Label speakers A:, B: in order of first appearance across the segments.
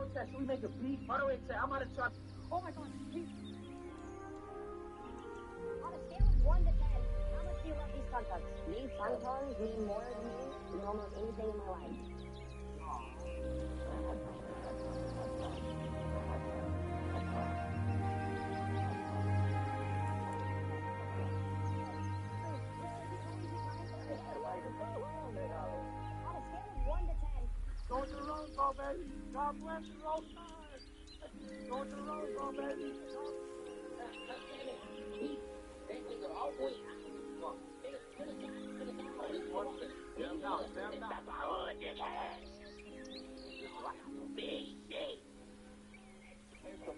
A: Should we make a beef? By the way, I'm out of touch. Oh my God, beef.
B: On a scale of 1 to 10, how much do you love these tongue tugs? These tongue tugs mean more to me than almost anything in my life. On a scale of 1 to 10.
A: Go to the Rose Bowl, baby. God bless the Rose Stars. Go to the Rose Bowl, baby.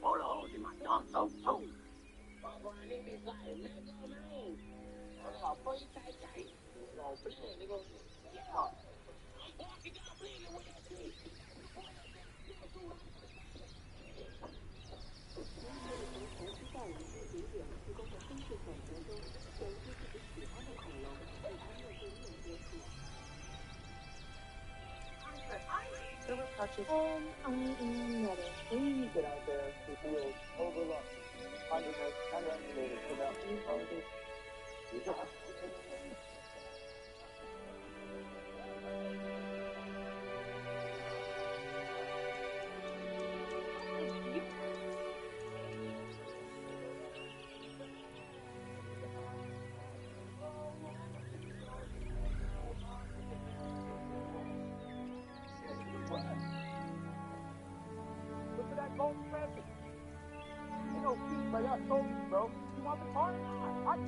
A: Photos in my thumb, so too.
C: I am ready.
A: Please get out there to field overlooked, underestimated, without any politics. Look at that golden pheasant. You know, Pete, but I told you, bro. You want the car or not?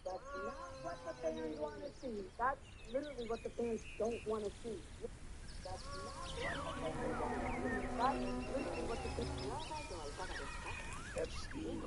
B: That's not what the fans want to see. That's literally what the fans don't want to see. That's not what the fans want to see. That's literally what the fans want to see.
A: Epstein,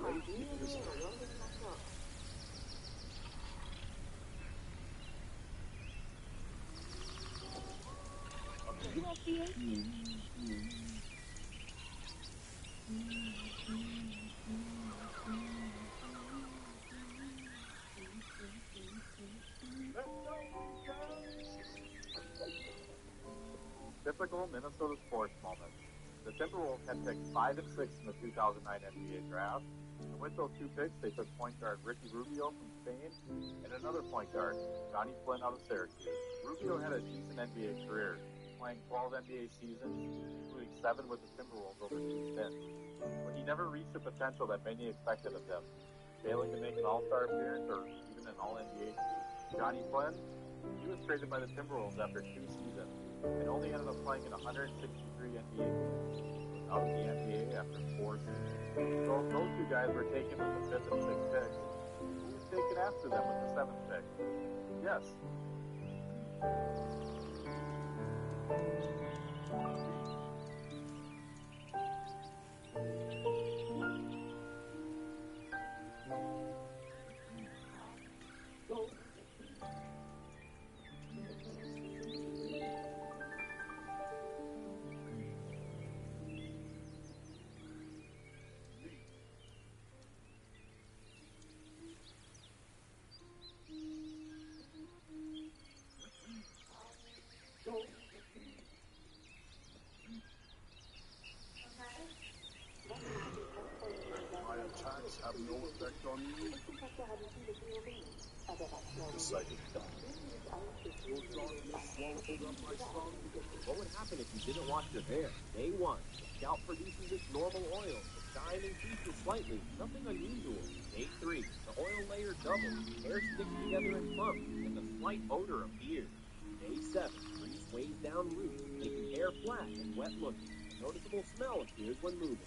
D: Typical Minnesota sports moments. The Timberwolves had picked 5 and 6 in the 2009 NBA draft, and with those 2 picks, they took point guard Ricky Rubio from Spain and another point guard, Johnny Flynn out of Syracuse. Rubio had a decent NBA career, playing 12 NBA seasons, including 7 with the Timberwolves over 2 stints. But he never reached the potential that many expected of him, failing to make an All-Star appearance or even an All-NBA team. Johnny Flynn, he was traded by the Timberwolves after 2 seasons, and only ended up playing in 163 NBA games. He was out of the NBA after 4 seasons. So if those 2 guys were taken with the 5th and 6th picks, who was taken after them with the 7th pick? Yes.
E: My attacks have no effect on you. Decided done. Your darkness swallowed up my son.
F: What would happen if you didn't wash your hair? Day 1, the scalp produces its normal oil. The shine increases slightly, nothing unusual. Day 3, the oil layer doubles, hair sticks together in clumps, and the slight odor appears. Day 7, grease weighs down roots, making hair flat and wet looking. A noticeable smell appears when moving.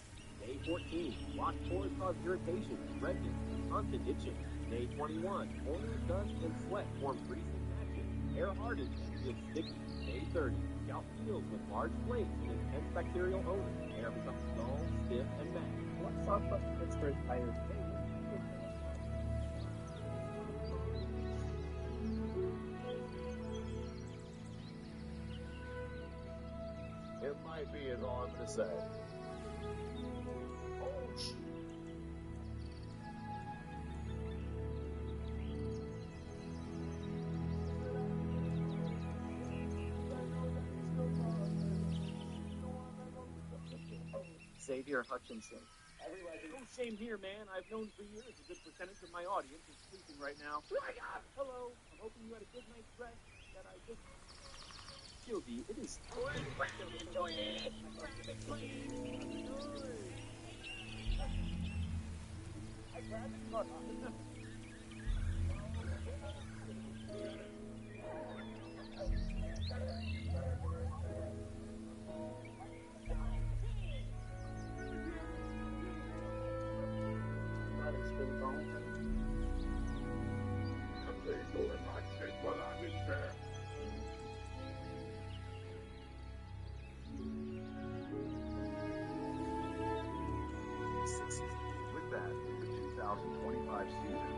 F: Day 14, wash pores cause irritation, redness, and constant itching. Day 21, oil, dust, and sweat form greasy patches. Hair hardens and feels sticky. Day 30, scalp peels with large flakes and intense bacterial odor. Hair becomes dull, stiff, and matted.
A: Let's talk about the Pittsburgh Pirates.
F: There might be, is all I'm gonna say. Oh, shit.
G: Xavier Hutchinson.
F: No shame here, man. I've known for years a good percentage of my audience is sleeping right now. Hello. I'm hoping you had a good night's rest. That I just...
G: Gilby, it is...
D: With that, the 2025 season.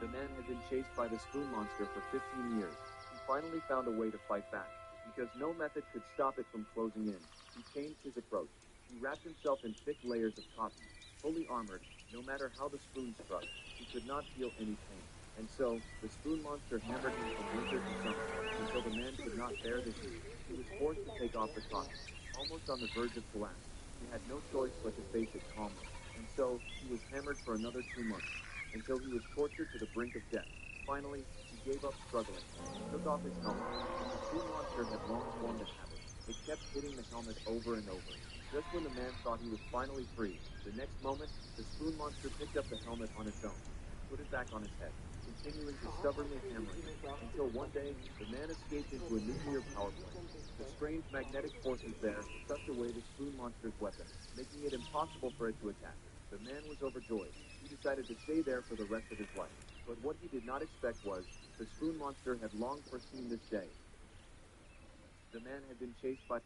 F: The man had been chased by the spoon monster for 15 years. He finally found a way to fight back. Because no method could stop it from closing in, he changed his approach. He wrapped himself in thick layers of cotton. Fully armored, no matter how the spoon struck, he could not feel any pain. And so, the spoon monster hammered him from winter to summer, until the man could not bear the heat. He was forced to take off the cotton. Almost on the verge of collapse, he had no choice but to face it calmly. And so, he was hammered for another 2 months, until he was tortured to the brink of death. Finally, he gave up struggling. He took off his helmet. The spoon monster had long formed a habit. It kept hitting the helmet over and over. Just when the man thought he was finally free, the next moment, the spoon monster picked up the helmet on its own, put it back on his head, continuing to stubbornly hammer it, until one day, the man escaped into a nuclear power plant. The strange magnetic forces there sucked away the spoon monster's weapon, making it impossible for it to attack. The man was overjoyed. He decided to stay there for the rest of his life. But what he did not expect was, the spoon monster had long foreseen this day. The man had been chased by...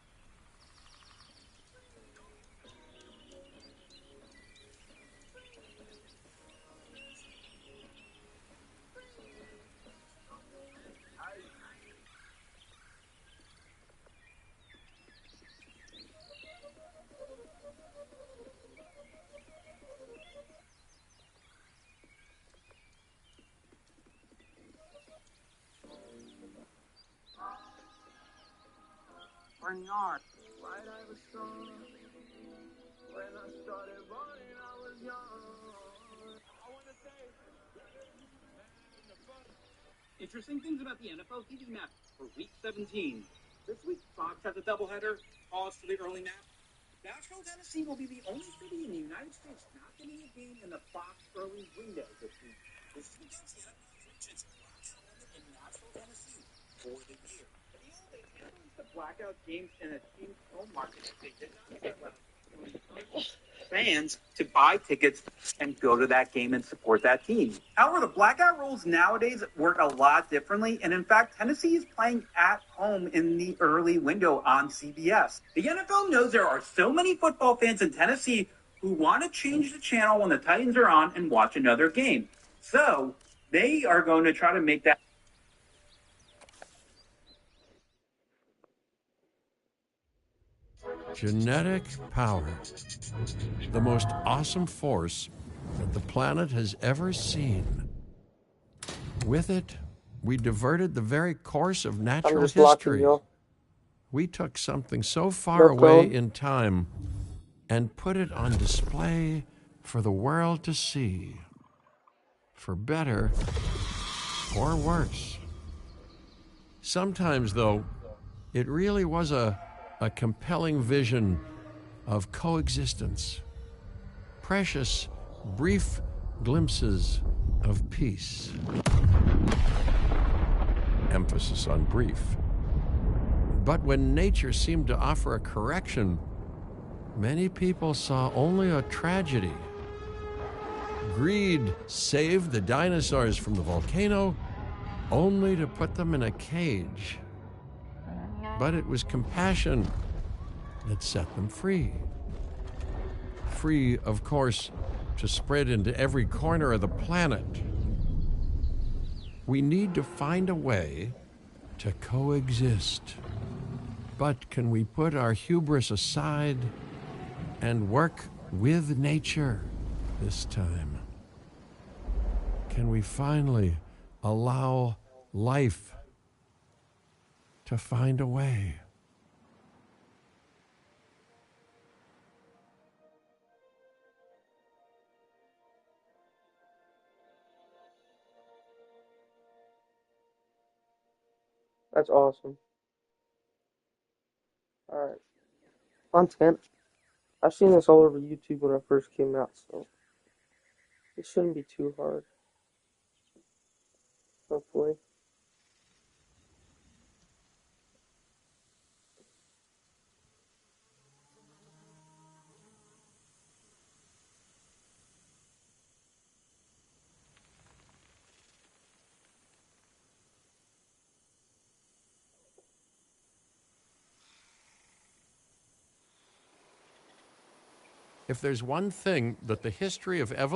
G: Bernard.
F: Right, I was strong. When I started running, I was young. I want to say...
H: Interesting things about the NFL TV map for Week 17. This week, Fox has a doubleheader. Pause for the early map. Nashville, Tennessee will be the only city in the United States not getting a game in the Fox early window this week. This weekend's the NFL reaches blackout limit in Nashville, Tennessee for the year. In the old days, they released the blackout games in a team's home market if they did not allow fans to buy tickets and go to that game and support that team. However, the blackout rules nowadays work a lot differently, and in fact, Tennessee is playing at home in the early window on CBS. The NFL knows there are so many football fans in Tennessee who want to change the channel when the Titans are on and watch another game. So they are going to try to make that.
I: Genetic power, the most awesome force that the planet has ever seen. With it, we diverted the very course of natural history. We took something so far away in time and put it on display for the world to see, for better or worse. Sometimes, though, it really was a compelling vision of coexistence, precious, brief glimpses of peace. Emphasis on brief. But when nature seemed to offer a correction, many people saw only a tragedy. Greed saved the dinosaurs from the volcano, only to put them in a cage. But it was compassion that set them free. free, of course, to spread into every corner of the planet. We need to find a way to coexist. But can we put our hubris aside and work with nature this time? Can we finally allow life to find a way?
A: That's awesome. Alright. Content. I've seen this all over YouTube when it first came out, so it shouldn't be too hard. Hopefully.
I: If there's one thing that the history of evolution